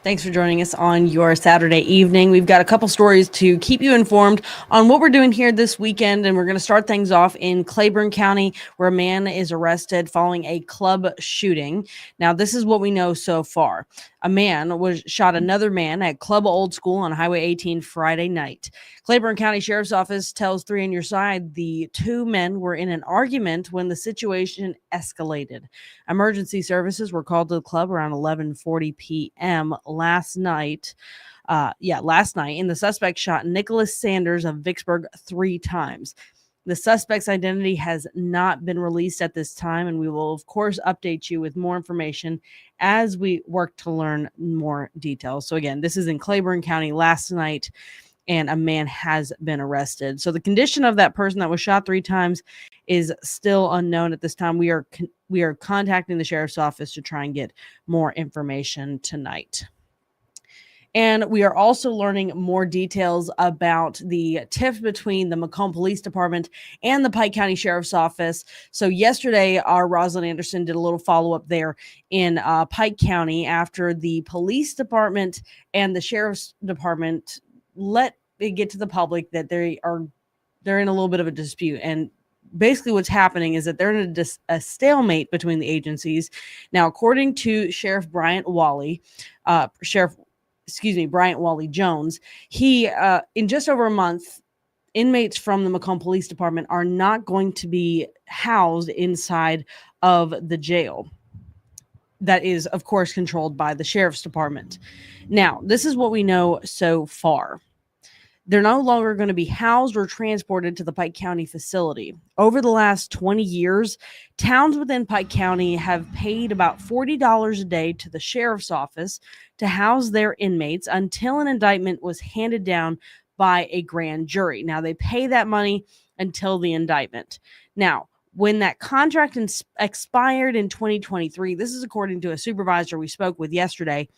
Thanks for joining us on your Saturday evening. We've got a couple stories to keep you informed on what we're doing here this weekend, and we're going to start things off in Claiborne County, where a man is arrested following a club shooting. Now, this is what we know so far. A man shot another man at Club Old School on Highway 18 Friday night. Claiborne County Sheriff's Office tells 3 on Your Side the two men were in an argument when the situation escalated. Emergency services were called to the club around 11:40 p.m. last night. And the suspect shot Nicholas Sanders of Vicksburg 3 times. The suspect's identity has not been released at this time, and we will, of course, update you with more information as we work to learn more details. So again, this is in Claiborne County last night, and a man has been arrested. So the condition of that person that was shot 3 times is still unknown at this time. We are contacting the sheriff's office to try and get more information tonight. And we are also learning more details about the tiff between the McComb Police Department and the Pike County Sheriff's Office. So yesterday, our Rosalind Anderson did a little follow-up there in Pike County after the police department and the sheriff's department let it get to the public that they're in a little bit of a dispute. And basically what's happening is that they're in a stalemate between the agencies. Now, according to Bryant Wally Jones, he, in just over a month, inmates from the McComb Police Department are not going to be housed inside of the jail. That is, of course, controlled by the sheriff's department. Now, this is what we know so far. They're no longer going to be housed or transported to the Pike County facility. Over the last 20 years, towns within Pike County have paid about $40 a day to the sheriff's office to house their inmates until an indictment was handed down by a grand jury. Now, they pay that money until the indictment. Now, when that contract expired in 2023, this is according to a supervisor we spoke with yesterday,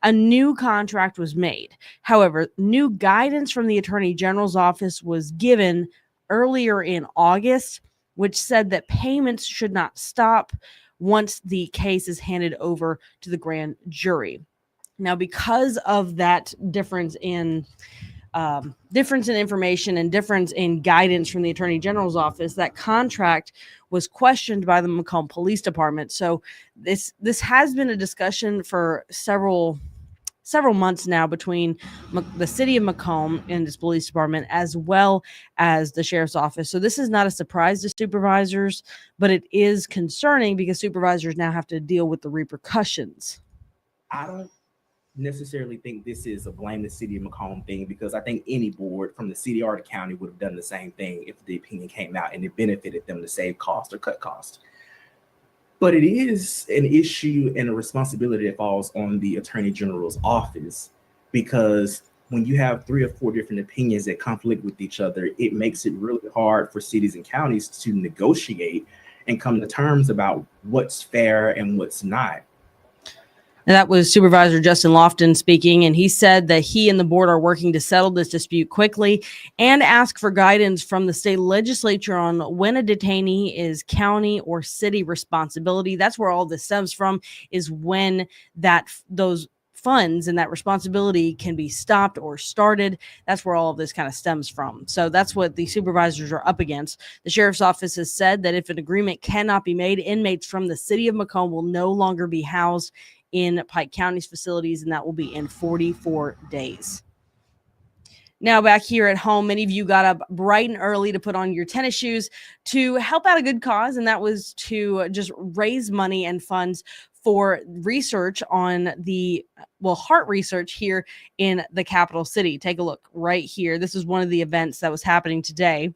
a new contract was made. However, new guidance from the Attorney General's office was given earlier in August, which said that payments should not stop once the case is handed over to the grand jury. Now, because of that difference in information and difference in guidance from the Attorney General's office, that contract was questioned by the McComb Police Department. So this has been a discussion for several months now between the city of McComb and its police department, as well as the sheriff's office. So this is not a surprise to supervisors, but it is concerning because supervisors now have to deal with the repercussions. I don't necessarily think this is a blame the city of McComb thing, because I think any board from the city or the county would have done the same thing if the opinion came out and it benefited them to save cost or cut cost. But it is an issue and a responsibility that falls on the Attorney General's office, because when you have 3 or 4 different opinions that conflict with each other, it makes it really hard for cities and counties to negotiate and come to terms about what's fair and what's not. And that was Supervisor Justin Lofton speaking, and he said that he and the board are working to settle this dispute quickly and ask for guidance from the state legislature on when a detainee is county or city responsibility. That's where all this stems from, is when those funds and that responsibility can be stopped or started. That's where all of this kind of stems from. So that's what the supervisors are up against. The sheriff's office has said that if an agreement cannot be made, inmates from the city of McComb will no longer be housed in Pike County's facilities, and that will be in 44 days. Now back here at home, many of you got up bright and early to put on your tennis shoes to help out a good cause, and that was to just raise money and funds for research on the heart research here in the capital city. Take a look right here. This is one of the events that was happening today.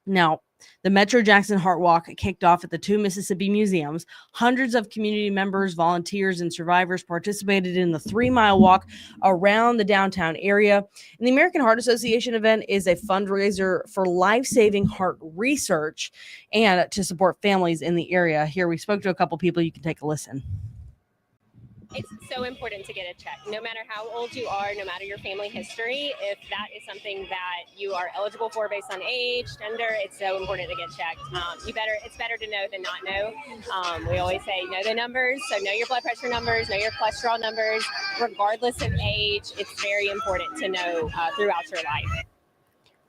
Now, the Metro Jackson Heart Walk kicked off at the two Mississippi museums. Hundreds of community members, volunteers, and survivors participated in the 3-mile walk around the downtown area. And the American Heart Association event is a fundraiser for life-saving heart research and to support families in the area. Here, we spoke to a couple people. You can take a listen. It's so important to get a check, no matter how old you are, no matter your family history. If that is something that you are eligible for based on age, gender, it's so important to get checked. It's better to know than not know. We always say know the numbers, so know your blood pressure numbers, know your cholesterol numbers, regardless of age. It's very important to know throughout your life.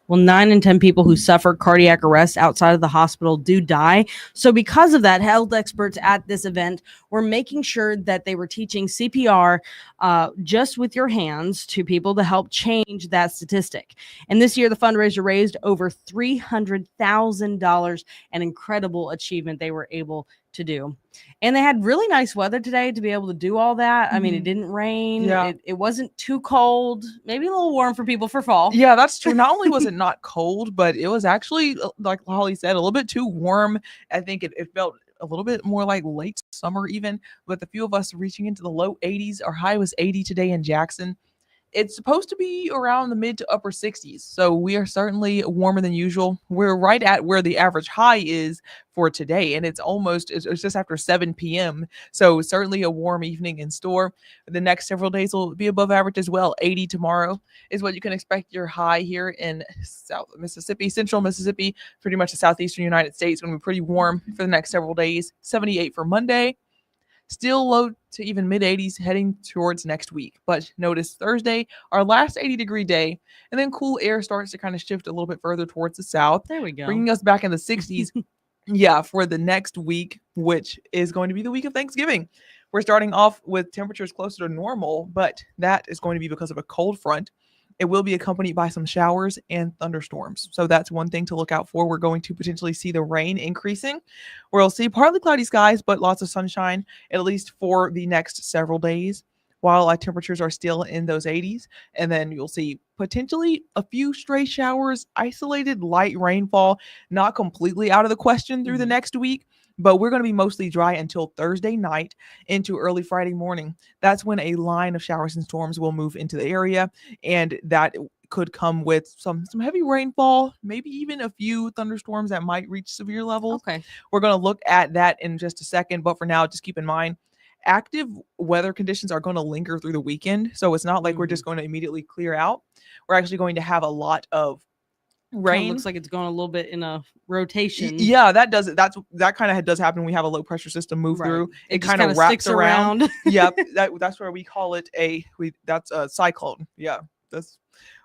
Well, 9 in 10 people who suffer cardiac arrest outside of the hospital do die. So because of that, health experts at this event were making sure that they were teaching CPR just with your hands to people to help change that statistic. And this year, the fundraiser raised over $300,000, an incredible achievement they were able to do. And they had really nice weather today to be able to do all that. I mean, it didn't rain. Yeah. It wasn't too cold, maybe a little warm for people for fall. Yeah, that's true. Not only was it not cold, but it was actually, like Holly said, a little bit too warm. I think it felt a little bit more like late summer even, with a few of us reaching into the low 80s. Our high was 80 today in Jackson. It's supposed to be around the mid to upper 60s. So we are certainly warmer than usual. We're right at where the average high is for today. And it's just after 7 p.m. So certainly a warm evening in store. The next several days will be above average as well. 80 tomorrow is what you can expect your high here in South Mississippi, Central Mississippi, pretty much the southeastern United States. Going to be pretty warm for the next several days. 78 for Monday. Still low to even mid 80s heading towards next week. But notice Thursday, our last 80-degree day, and then cool air starts to kind of shift a little bit further towards the south. There we go. Bringing us back in the 60s. Yeah, for the next week, which is going to be the week of Thanksgiving. We're starting off with temperatures closer to normal, but that is going to be because of a cold front. It will be accompanied by some showers and thunderstorms. So that's one thing to look out for. We're going to potentially see the rain increasing. We'll see partly cloudy skies, but lots of sunshine, at least for the next several days, while our temperatures are still in those 80s. And then you'll see potentially a few stray showers, isolated light rainfall, not completely out of the question through the next week. But we're going to be mostly dry until Thursday night into early Friday morning. That's when a line of showers and storms will move into the area, and that could come with some heavy rainfall, maybe even a few thunderstorms that might reach severe levels. Okay. We're going to look at that in just a second, but for now, just keep in mind, active weather conditions are going to linger through the weekend, so it's not like we're just going to immediately clear out. We're actually going to have a lot of rain. Looks like it's going a little bit in a rotation. Yeah, that kind of does happen when we have a low pressure system move through. It kind of wraps sticks around. Yep, that's where we call it that's a cyclone. Yeah, that's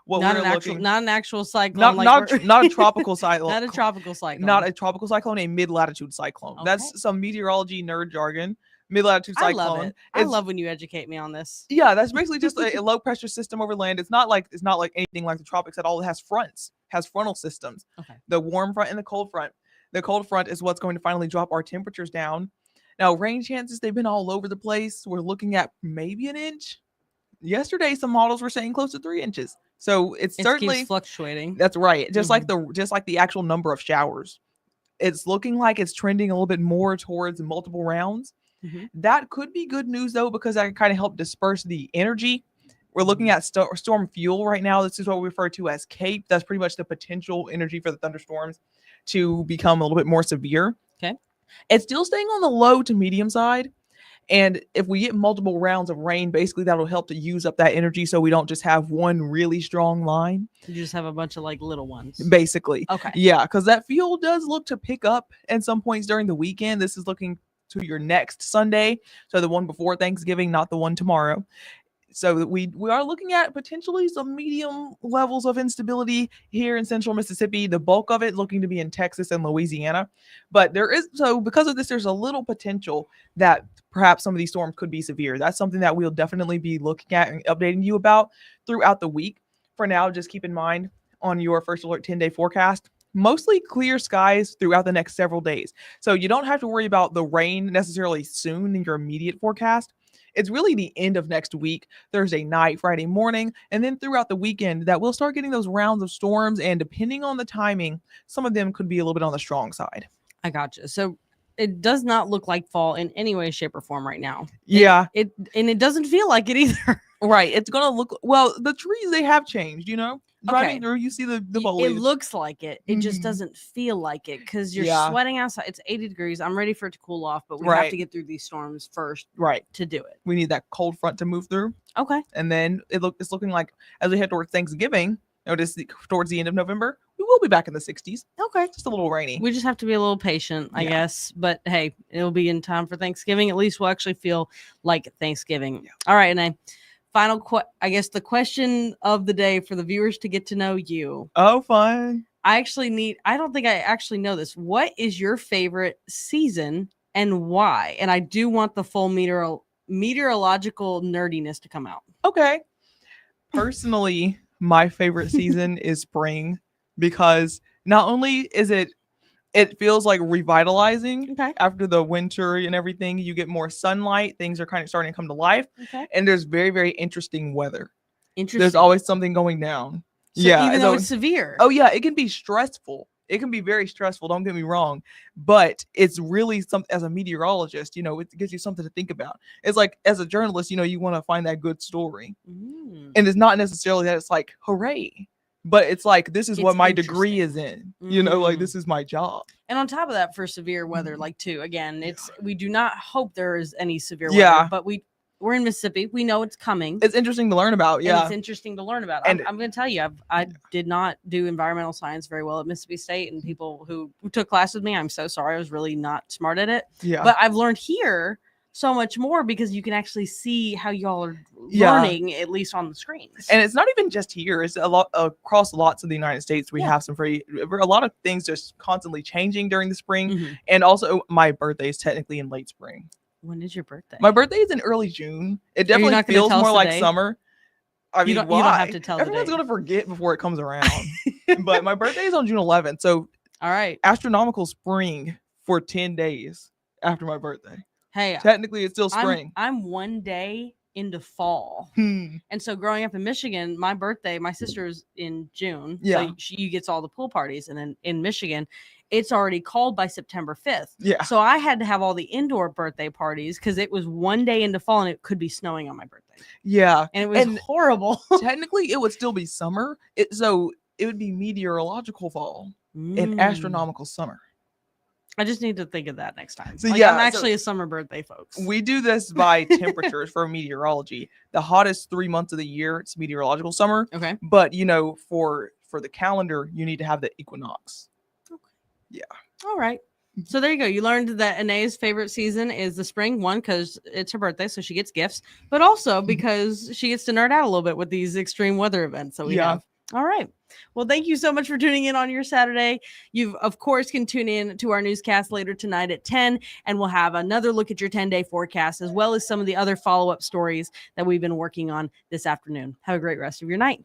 what not we're looking. Not an actual cyclone. Not a tropical cyclone. Not a tropical cyclone. Not a tropical cyclone. A mid latitude cyclone. Okay. That's some meteorology nerd jargon. Mid-latitude cyclone. I love it. I love when you educate me on this. Yeah, that's basically just a low pressure system over land. It's not like anything like the tropics at all. It has frontal systems. Okay. The warm front and the cold front. The cold front is what's going to finally drop our temperatures down. Now, rain chances, they've been all over the place. We're looking at maybe an inch. Yesterday, some models were saying close to 3 inches. So it certainly keeps fluctuating. That's right. Just like the actual number of showers. It's looking like it's trending a little bit more towards multiple rounds. That could be good news, though, because that can kind of help disperse the energy. We're looking at storm fuel right now. This is what we refer to as CAPE. That's pretty much the potential energy for the thunderstorms to become a little bit more severe. Okay. It's still staying on the low to medium side. And if we get multiple rounds of rain, basically that'll help to use up that energy so we don't just have one really strong line. You just have a bunch of little ones. Basically. Okay. Yeah, because that fuel does look to pick up at some points during the weekend. This is looking to your next Sunday. So the one before Thanksgiving, not the one tomorrow. So we are looking at potentially some medium levels of instability here in central Mississippi. The bulk of it looking to be in Texas and Louisiana. But because of this, there's a little potential that perhaps some of these storms could be severe. That's something that we'll definitely be looking at and updating you about throughout the week. For now, just keep in mind on your First Alert 10-day forecast, mostly clear skies throughout the next several days. So you don't have to worry about the rain necessarily soon in your immediate forecast. It's really the end of next week, Thursday night, Friday morning, and then throughout the weekend that we'll start getting those rounds of storms. And depending on the timing, some of them could be a little bit on the strong side. I gotcha. So it does not look like fall in any way, shape, or form right now. Yeah. It doesn't feel like it either. Right. It's going to look, well, the trees, they have changed, Driving through, you see the foliage. It looks like it. It just doesn't feel like it because you're sweating outside. It's 80 degrees. I'm ready for it to cool off, but we have to get through these storms first to do it. We need that cold front to move through. Okay. And then it's looking like as we head towards Thanksgiving, notice towards the end of November, we will be back in the 60s. Okay. Just a little rainy. We just have to be a little patient, I guess. But hey, it'll be in time for Thanksgiving. At least we'll actually feel like Thanksgiving. Yeah. All right. And the question of the day for the viewers to get to know you. Oh, fun. I don't think I actually know this. What is your favorite season and why? And I do want the full meteorological nerdiness to come out. Okay. Personally, my favorite season is spring because not only is it feels like revitalizing after the winter and everything. You get more sunlight. Things are kind of starting to come to life. Okay. And there's very, very interesting weather. There's always something going down. So even though it's severe. Oh, yeah. It can be stressful. It can be very stressful. Don't get me wrong. But it's really something as a meteorologist, it gives you something to think about. It's like as a journalist, you want to find that good story. And it's not necessarily that it's like, hooray. But it's like, this is what my degree is in, like this is my job. And on top of that, for severe weather, again, we do not hope there is any severe weather, but we're in Mississippi. We know it's coming. It's interesting to learn about. Yeah. And it's interesting to learn about. And I'm going to tell you, I did not do environmental science very well at Mississippi State, and people who took class with me, I'm so sorry. I was really not smart at it. Yeah. But I've learned here so much more because you can actually see how y'all are learning, at least on the screens. And it's not even just here; it's a lot across lots of the United States. We have a lot of things just constantly changing during the spring, and also my birthday is technically in late spring. When is your birthday? My birthday is in early June. It definitely feels more like summer. I mean, you don't have to tell. Everyone's gonna forget before it comes around. But my birthday is on June 11th, so all right, astronomical spring for 10 days after my birthday. Hey, technically it's still spring. I'm one day into fall. And so growing up in Michigan, my sister's in June. Yeah. So she gets all the pool parties. And then in Michigan, it's already called by September 5th. Yeah. So I had to have all the indoor birthday parties because it was one day into fall and it could be snowing on my birthday. Yeah. And it was horrible. Technically, it would still be summer. So it would be meteorological fall and astronomical summer. I just need to think of that next time. So I'm actually a summer birthday, folks. We do this by temperatures for meteorology. The hottest 3 months of the year, it's meteorological summer. Okay. But, for the calendar, you need to have the equinox. Okay. Yeah. All right. So there you go. You learned that Anae's favorite season is the spring one because it's her birthday, so she gets gifts, but also because she gets to nerd out a little bit with these extreme weather events that we have. All right. Well, thank you so much for tuning in on your Saturday. You, of course, can tune in to our newscast later tonight at 10, and we'll have another look at your 10-day forecast, as well as some of the other follow-up stories that we've been working on this afternoon. Have a great rest of your night.